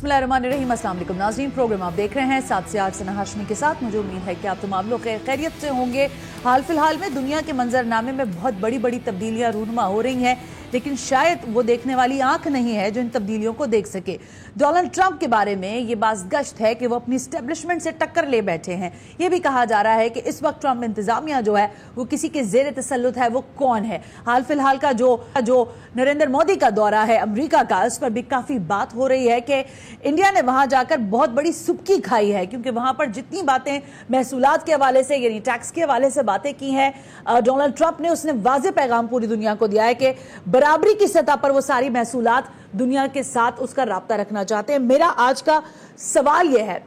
बिस्मिल्लाहिर्रहमानिर्रहीम। अस्सलाम वालेकुम नाज़रीन, प्रोग्राम आप देख रहे हैं 7 से 8 सना हाशमी के साथ। मुझे उम्मीद है कि आप तमाम लोग खैरियत से होंगे। हाल फिलहाल में दुनिया के मंजरनामे में बहुत बड़ी बड़ी तब्दीलियां रूनुमा हो रही हैं, लेकिन शायद वो देखने वाली आंख नहीं है जो इन तब्दीलियों को देख सके। डोनाल्ड ट्रंप के बारे में ये बाज़गश्त है कि वो अपनी स्टैब्लिशमेंट से टक्कर ले बैठे हैं। ये भी कहा जा रहा है कि इस वक्त ट्रंप इंतजामिया जो है वो किसी के जेर तसल्लुत है, वो कौन है। हाल फिलहाल का जो नरेंद्र मोदी का दौरा है अमेरिका का, उस पर भी काफी बात हो रही है कि इंडिया ने वहां जाकर बहुत बड़ी सुबकी खाई है, क्योंकि वहां पर जितनी बातें महसूलात के हवाले से यानी टैक्स के हवाले से बातें की हैं डोनाल्ड ट्रंप ने, उसने वाज़ेह पैगाम पूरी दुनिया को दिया है कि बराबरी की सतह पर वो सारी महसूलात दुनिया के साथ उसका राब्ता रखना चाहते हैं। मेरा आज का सवाल यह है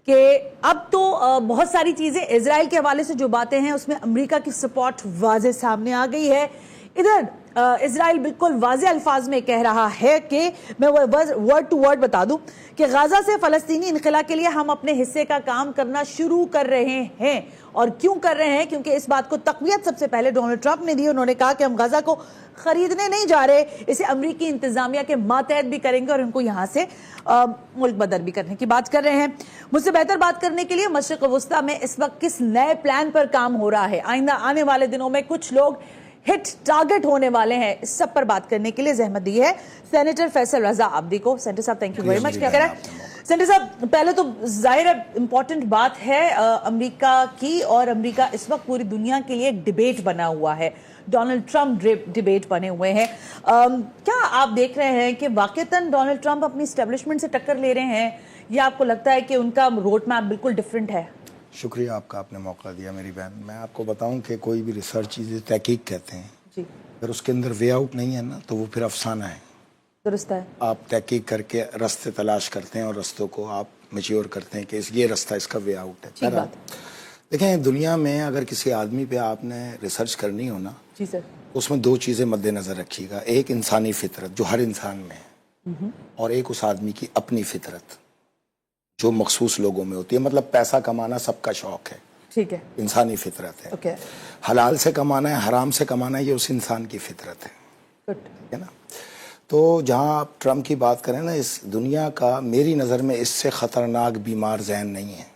कि अब तो बहुत सारी चीजें इजराइल के हवाले से जो बातें हैं उसमें अमेरिका की सपोर्ट वाज़ेह सामने आ गई है। इधर इजराइल बिल्कुल वाज़ेह अल्फाज में कह रहा है कि मैं वर्ड टू वर्ड बता दूं कि गाजा से फलस्तीनी इनखला के लिए हम अपने हिस्से का काम करना शुरू कर रहे हैं। और क्यों कर रहे हैं? क्योंकि इस बात को तक़वियत सबसे पहले डोनाल्ड ट्रंप ने दी। उन्होंने कहा कि हम गाजा को खरीदने नहीं जा रहे, इसे अमरीकी इंतजामिया के मातहत भी करेंगे और उनको यहाँ से मुल्क बदर भी करने की बात कर रहे हैं। मुझसे बेहतर बात करने के लिए मशरिक़ वस्ता में इस वक्त किस नए प्लान पर काम हो रहा है, आइंदा आने वाले दिनों में कुछ लोग हिट टारगेट होने वाले हैं, इस सब पर बात करने के लिए जहमत दी है सेनेटर फैसल रजा आब्दी को। सेनेटर साहब थैंक यू वेरी मच। क्या कह रहा है सेनेटर साहब? पहले तो जाहिर है इंपॉर्टेंट बात है अमेरिका की, और अमेरिका इस वक्त पूरी दुनिया के लिए एक डिबेट बना हुआ है, डोनाल्ड ट्रंप डिबेट बने हुए हैं। क्या आप देख रहे हैं कि वाकईतन डोनाल्ड ट्रंप अपनी एस्टेब्लिशमेंट से टक्कर ले रहे हैं, या आपको लगता है कि उनका रोड मैप बिल्कुल डिफरेंट है? शुक्रिया आपका, आपने मौका दिया मेरी बहन। मैं आपको बताऊं कि कोई भी रिसर्च चीज़ें तहकीक कहते हैं जी, अगर उसके अंदर वे आउट नहीं है ना तो वो फिर अफसाना है। दुरुस्त है। आप तहकीक करके रास्ते तलाश करते हैं और रास्तों को आप मैच्योर करते हैं कि ये रास्ता इसका वे आउट है। ठीक बात। देखें, दुनिया में अगर किसी आदमी पे आपने रिसर्च करनी हो ना जी सर, उसमें दो चीज़ें मद्देनज़र रखिएगा। एक इंसानी फितरत जो हर इंसान में है, और एक उस आदमी की अपनी फितरत जो मखसूस लोगों में होती है। मतलब पैसा कमाना सबका शौक है, ठीक है, इंसानी फितरत है। ओके। हलाल से कमाना है, हराम से कमाना है, ये उस इंसान की फितरत है, है ना। तो जहाँ आप ट्रंप की बात करें ना, इस दुनिया का मेरी नज़र में इससे ख़तरनाक बीमार जहन नहीं है।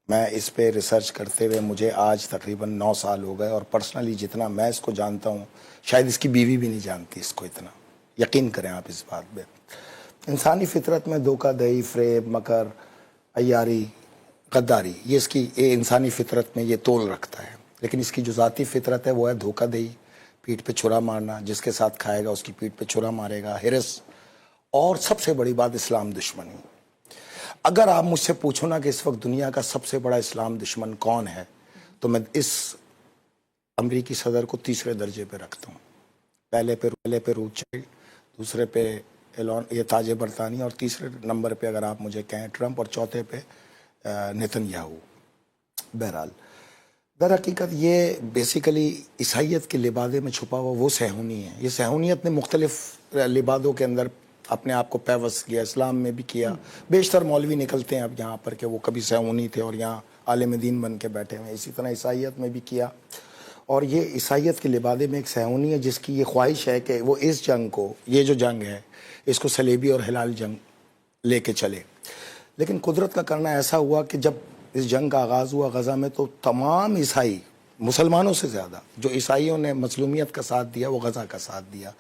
मैं इस पे रिसर्च करते हुए मुझे आज तकरीबन 9 साल हो गए, और पर्सनली जितना मैं इसको जानता हूँ शायद इसकी बीवी भी नहीं जानती इसको इतना। यकीन करें आप इस बात पे। इंसानी फितरत में धोखाधड़ी, फ़रेब, मकर, अय्यारी, गद्दारी, ये इसकी इंसानी फितरत में ये तोल रखता है। लेकिन इसकी जो ज़ाती फितरत है वो है धोखाधड़ी, पीठ पे छुरा मारना, जिसके साथ खाएगा उसकी पीठ पे छुरा मारेगा, हिरस, और सबसे बड़ी बात इस्लाम दुश्मनी। अगर आप मुझसे पूछो ना कि इस वक्त दुनिया का सबसे बड़ा इस्लाम दुश्मन कौन है, तो मैं इस अमरीकी सदर को तीसरे दर्जे पे रखता हूँ। पहले पे रूथशिल्ड, दूसरे पे एलोन ये ताज बरतानी, और तीसरे नंबर पे अगर आप मुझे कहें ट्रंप, और चौथे पे नेतन्याहू। बहरहाल दर हकीकत ये बेसिकली ईसाइयत के लिबादे में छुपा हुआ वो सहूनी है। ये सहूनियत ने मुख्तलिफ लिबादों के अंदर अपने आप को पैवस्त किया, इस्लाम में भी किया। बेशतर मौलवी निकलते हैं अब यहाँ पर कि वो कभी सहूनी थे और यहाँ आलिम दीन बन के बैठे हुए। इसी तरह ईसाइयत में भी किया, और ये ईसाइयत के लिबादे में एक सहूनी है जिसकी ये ख्वाहिश है कि वो इस जंग को, ये जो जंग है, इसको सलेबी और हिलाल जंग लेके चले। लेकिन कुदरत का करना ऐसा हुआ कि जब इस जंग का आगाज़ हुआ गज़ा में, तो तमाम ईसाई, मुसलमानों से ज़्यादा जो ईसाइयों ने मज़लूमियत का साथ दिया वो गज़ा का साथ दिया।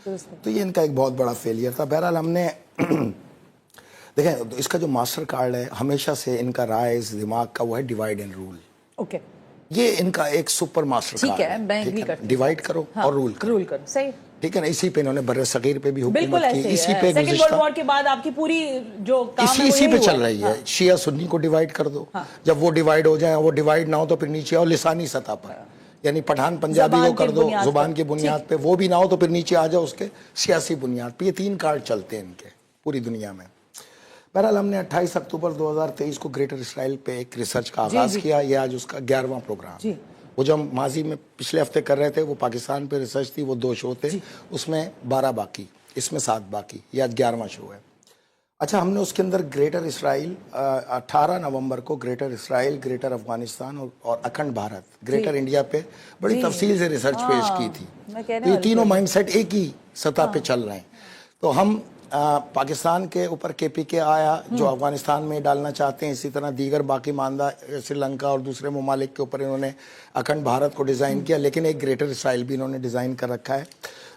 तो ये इनका एक बहुत बड़ा फेलियर था। बहरहाल हमने देखें, इसका जो मास्टर कार्ड है हमेशा से इनका राय इस दिमाग का वो है डिवाइड एंड रूल। ओके, ये इनका एक सुपर मास्टर कार्ड है। डिवाइड करो और रूल करो, सही, ठीक है ना। इसी पे इन्होंने बर्रे सगीर पे भी हुकूमत की, इसी पे सेकंड वर्ल्ड वॉर के बाद आपकी पूरी जो काम है इसी पे चल रही है। शिया सुन्नी को डिवाइड कर दो, जब वो डिवाइड हो जाए, वो डिवाइड ना हो तो फिर नीचे आओ लिसानी सतह पर, यानी पठान पंजाबी को कर दो जुबान की बुनियाद पे, वो भी ना हो तो फिर नीचे आ जाओ उसके सियासी बुनियाद पे। ये 3 कार्ड चलते हैं इनके पूरी दुनिया में। बहरहाल हमने 28 अक्टूबर 2023 को ग्रेटर इसराइल पे एक रिसर्च का आगाज किया। ये आज उसका 11वां प्रोग्राम। वो जो हम माजी में पिछले हफ्ते कर रहे थे वो पाकिस्तान पे रिसर्च थी, वो 2 शो थे, उसमें 12 बाकी, इसमें 7 बाकी। ये आज 11वां शो है। अच्छा, हमने उसके अंदर ग्रेटर इसराइल 18 नवंबर को ग्रेटर इसराइल, ग्रेटर अफगानिस्तान और अखंड भारत, ग्रेटर इंडिया पे बड़ी तफसील से रिसर्च पेश की थी। तो ये तीनों माइंडसेट एक ही सतह पे चल रहे हैं। तो हम پاکستان کے اوپر KPK آیا جو افغانستان میں ڈالنا چاہتے ہیں، اسی طرح دیگر باقی ماندہ سری لنکا اور دوسرے ممالک کے اوپر انہوں نے اکھنڈ بھارت کو ڈیزائن کیا، لیکن ایک گریٹر اسرائیل بھی انہوں نے ڈیزائن کر رکھا ہے،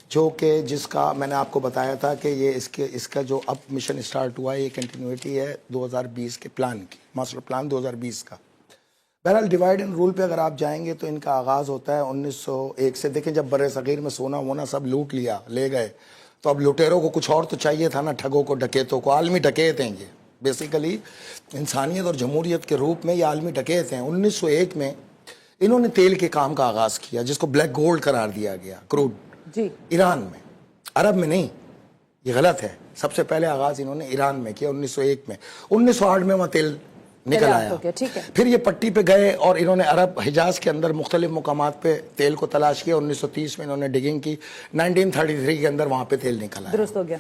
جو کہ جس کا میں نے آپ کو بتایا تھا کہ یہ اس کا جو اب مشن اسٹارٹ ہوا ہے یہ کنٹینیوٹی ہے 2020 کے پلان کی، ماسٹر پلان 2020 کا۔ بہرحال ڈیوائڈ اینڈ رول پہ اگر آپ جائیں گے تو ان کا آغاز ہوتا ہے 1901 سے۔ دیکھیں جب بر صغیر میں سونا وونا سب لوٹ لیا لے گئے، تو اب لٹیروں کو کچھ اور تو چاہیے تھا نا، ٹھگوں کو ڈکیتوں کو، عالمی ڈکیت ہیں یہ بیسیکلی انسانیت اور جمہوریت کے روپ میں یہ عالمی ڈکیت ہیں۔ 1901 میں انہوں نے تیل کے کام کا آغاز کیا جس کو بلیک گولڈ قرار دیا گیا، کروڈ، جی ایران میں، عرب میں نہیں، یہ غلط ہے۔ سب سے پہلے آغاز انہوں نے ایران میں کیا 1901 میں، 1908 میں وہاں تیل نکل آیا، پھر یہ پٹی پہ گئے اور انہوں نے عرب حجاز کے اندر مختلف مقامات پہ تیل کو تلاش کیا۔ 1930 میں انہوں نے ڈگنگ کی، 1933 کے اندر وہاں پہ تیل نکل آیا۔ درست ہو گیا۔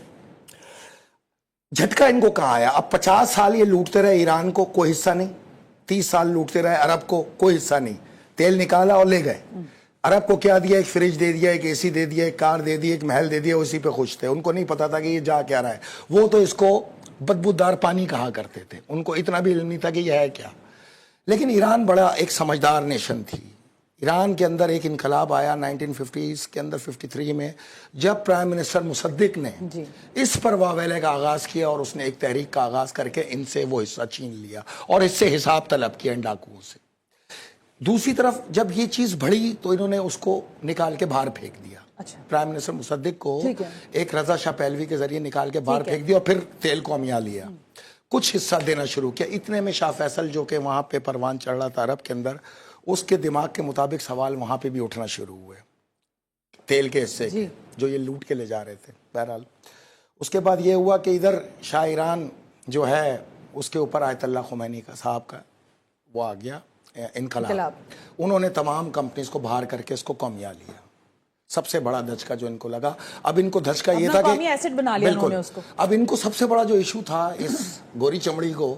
جھٹکا ان کو کہاں آیا؟ اب 50 سال یہ لوٹتے رہے ایران کو، کوئی حصہ نہیں، 30 سال لوٹتے رہے عرب کو، کوئی حصہ نہیں، تیل نکالا اور لے گئے۔ عرب کو کیا دیا؟ ایک فریج دے دیا، ایک AC دے دیا، ایک کار دے دی، ایک محل دے دیا، اسی پہ خوش تھے۔ ان کو نہیں پتا تھا کہ یہ جا کیا رہا ہے، وہ تو اس کو بدبودار پانی کہا کرتے تھے، ان کو اتنا بھی علم نہیں تھا کہ یہ ہے کیا۔ لیکن ایران بڑا ایک سمجھدار نیشن تھی۔ ایران کے اندر ایک انقلاب آیا 1950s کے اندر 53 میں، جب پرائم منسٹر مصدق نے اس پر واویلے کا آغاز کیا اور اس نے ایک تحریک کا آغاز کر کے ان سے وہ حصہ چھین لیا اور اس سے حساب طلب کیا ان ڈاکوؤں سے۔ دوسری طرف جب یہ چیز بڑھی تو انہوں نے اس کو نکال کے باہر پھینک دیا، پرائم منسٹر مصدق کو ایک رضا شاہ پہلوی کے ذریعے نکال کے باہر پھینک دیا اور پھر تیل کو امیا لیا، کچھ حصہ دینا شروع کیا۔ اتنے میں شاہ فیصل جو کہ وہاں پہ پروان چڑھ رہا تھا عرب کے اندر، اس کے دماغ کے مطابق سوال وہاں پہ بھی اٹھنا شروع ہوئے تیل کے حصے کے جو یہ لوٹ کے لے جا رہے تھے۔ بہرحال اس کے بعد یہ ہوا کہ ادھر شاہ ایران جو ہے اس کے اوپر آیت اللہ خمینی کا صاحب کا وہ آ گیا انقلاب، انہوں نے تمام کمپنیز کو باہر کر کے اس کو قومیہ لیا۔ سب سے بڑا دھچکا جو ان کو لگا، اب ان کو دھچکا یہ تھا کہ بالکل اب ان کو سب سے بڑا جو ایشو تھا اس گوری چمڑی کو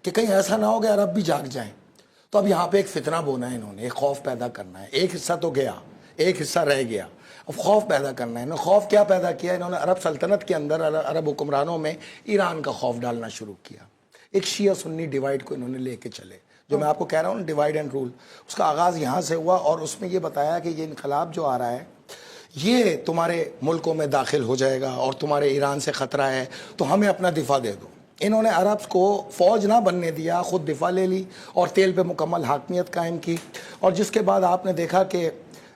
کہ کہیں ایسا نہ ہو کہ عرب بھی جاگ جائیں، تو اب یہاں پہ ایک فتنہ بونا ہے، انہوں نے ایک خوف پیدا کرنا ہے۔ ایک حصہ تو گیا، ایک حصہ رہ گیا، اب خوف پیدا کرنا ہے۔ انہوں نے خوف کیا پیدا کیا؟ انہوں نے عرب سلطنت کے اندر عرب حکمرانوں میں ایران کا خوف ڈالنا شروع کیا۔ ایک شیعہ سنی ڈیوائیڈ کو انہوں نے لے کے چلے، جو میں آپ کو کہہ رہا ہوں ڈیوائیڈ اینڈ رول، اس کا آغاز یہاں سے ہوا اور اس میں یہ بتایا کہ یہ انقلاب جو آ رہا ہے یہ تمہارے ملکوں میں داخل ہو جائے گا اور تمہارے ایران سے خطرہ ہے تو ہمیں اپنا دفاع دے دو۔ انہوں نے عرب کو فوج نہ بننے دیا، خود دفاع لے لی اور تیل پہ مکمل حاکمیت قائم کی، اور جس کے بعد آپ نے دیکھا کہ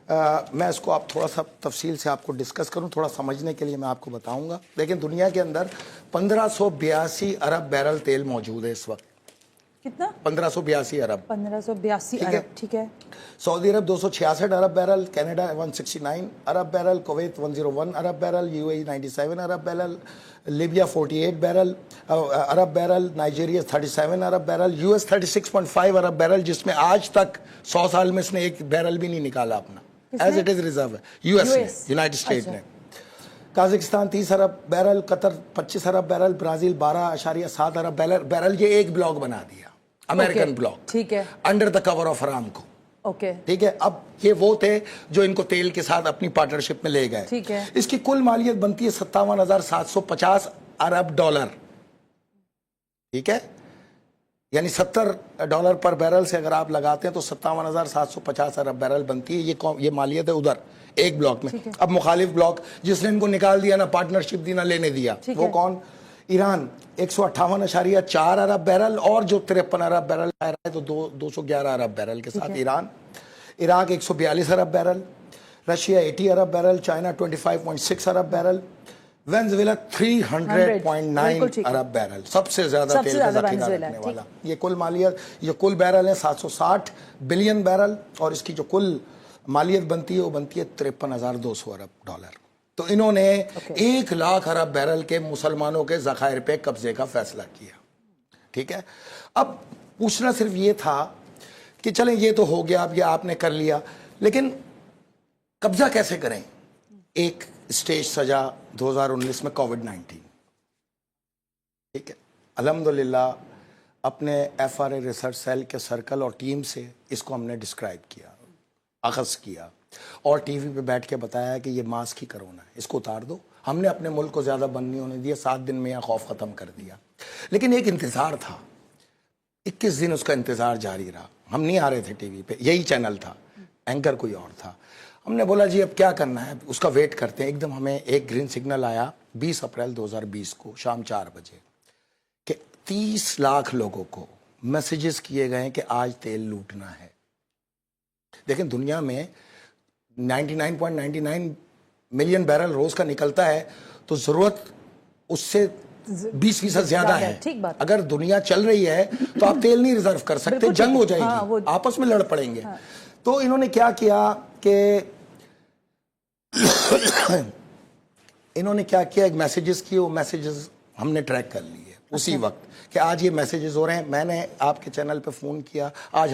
میں اس کو آپ تھوڑا سا تفصیل سے آپ کو ڈسکس کروں، تھوڑا سمجھنے کے لیے میں آپ کو بتاؤں گا۔ لیکن دنیا کے اندر 1582 ارب بیرل تیل موجود ہے اس وقت۔ کتنا؟ 1582 ارب۔ 1582 ارب، ٹھیک ہے۔ سعودی عرب 266 ارب بیرل، کینیڈا 169 ارب بیرل، کویت 101 ارب بیرل، UAE 97 ارب بیرل، لیبیا 48 بیرل ارب بیرل، نائجیریا 37 ارب بیرل، US 36.5 ارب بیرل، جس میں آج تک 100 سال میں اس نے ایک بیرل بھی نہیں نکالا اپنا، ایز اٹ از ریزرو ہے US نے، یونائٹڈ اسٹیٹ نے۔ کازکستان 30 ارب بیرل، قطر 25 ارب بیرل، برازیل 12.7 ارب بیرل، یہ ایک بلاک بنا دیا، امریکن بلاک، ٹھیک ہے، انڈر دا کور آف ارامکو، ٹھیک ہے۔ اب یہ وہ تھے جو ان کو تیل کے ساتھ اپنی پارٹنرشپ میں لے گئے، ٹھیک ہے۔ اس کی کل مالیت بنتی ہے 57,750 ارب ڈالر، ٹھیک ہے، یعنی $70 پر بیرل سے اگر آپ لگاتے ہیں تو 57,750 ارب بیرل بنتی ہے، یہ مالیت ہے ادھر ایک بلاک میں۔ اب مخالف بلاک جس نے ان کو نکال دیا، نہ پارٹنرشپ دی نہ لینے دیا، وہ کون؟ ایران 158.4 ارب بیرل، اور جو 53 ارب بیرل آ رہا ہے تو 211 ارب بیرل کے ساتھ ایران۔ عراق 142 ارب بیرل، رشیا 80 ارب بیرل، چائنا 25.6 ارب بیرل، وینزویلا 300.9 ارب بیرل، سب سے زیادہ تیل کا ذخیرہ رکھنے والا۔ یہ کل مالیت، یہ کل بیرل ہے 760 بلین بیرل، اور اس کی جو کل مالیت بنتی ہے وہ بنتی ہے 53,200 ارب ڈالر۔ تو انہوں نے 1 لاکھ ارب بیرل کے مسلمانوں کے ذخائر پہ قبضے کا فیصلہ کیا، ٹھیک ہے۔ اب پوچھنا صرف یہ تھا کہ چلیں یہ تو ہو گیا، اب یہ آپ نے کر لیا، لیکن قبضہ کیسے کریں؟ ایک اسٹیج سجا 2019 میں کووڈ-19، ٹھیک ہے۔ الحمدللہ اپنے FRA ریسرچ سیل کے سرکل اور ٹیم سے اس کو ہم نے ڈسکرائب کیا، اخذ کیا، اور ٹی وی پہ بیٹھ کے بتایا کہ یہ ماسک ہی کرونا ہے، اس کو اتار دو، ہم نے اپنے ملک کو زیادہ بند نہیں ہونے دیا, 7 دن میں یہاں خوف ختم کر دیا. لیکن ایک انتظار تھا, 21 دن اس کا انتظار جاری رہا. ہم نہیں آ رہے تھے ٹی وی پہ, یہی چینل تھا, اینکر کوئی اور تھا. ہم نے بولا جی اب کیا کرنا ہے, اس کا ویٹ کرتے ہیں. ایک دم ہمیں ایک گرین سگنل آیا 20 اپریل 2020 کو شام 4 بجے کہ 30 لاکھ لوگوں کو میسیجز کیے گئے کہ آج تیل لوٹنا ہے. دیکھیں دنیا میں 99.99 ملین بیرل روز کا نکلتا ہے, تو ضرورت اس سے 20% زیادہ ہے. اگر دنیا چل رہی ہے تو آپ تیل نہیں ریزرو کر سکتے, جنگ ہو جائے گی, آپس میں لڑ پڑیں گے. تو انہوں نے کیا کیا کہ انہوں نے کیا کیا, ایک میسیجز کی, وہ میسیجز ہم نے ٹریک کر لیے اسی وقت کہ آج یہ میسیجز ہو رہے ہیں. میں نے آپ کے چینل پہ فون کیا, آج ہر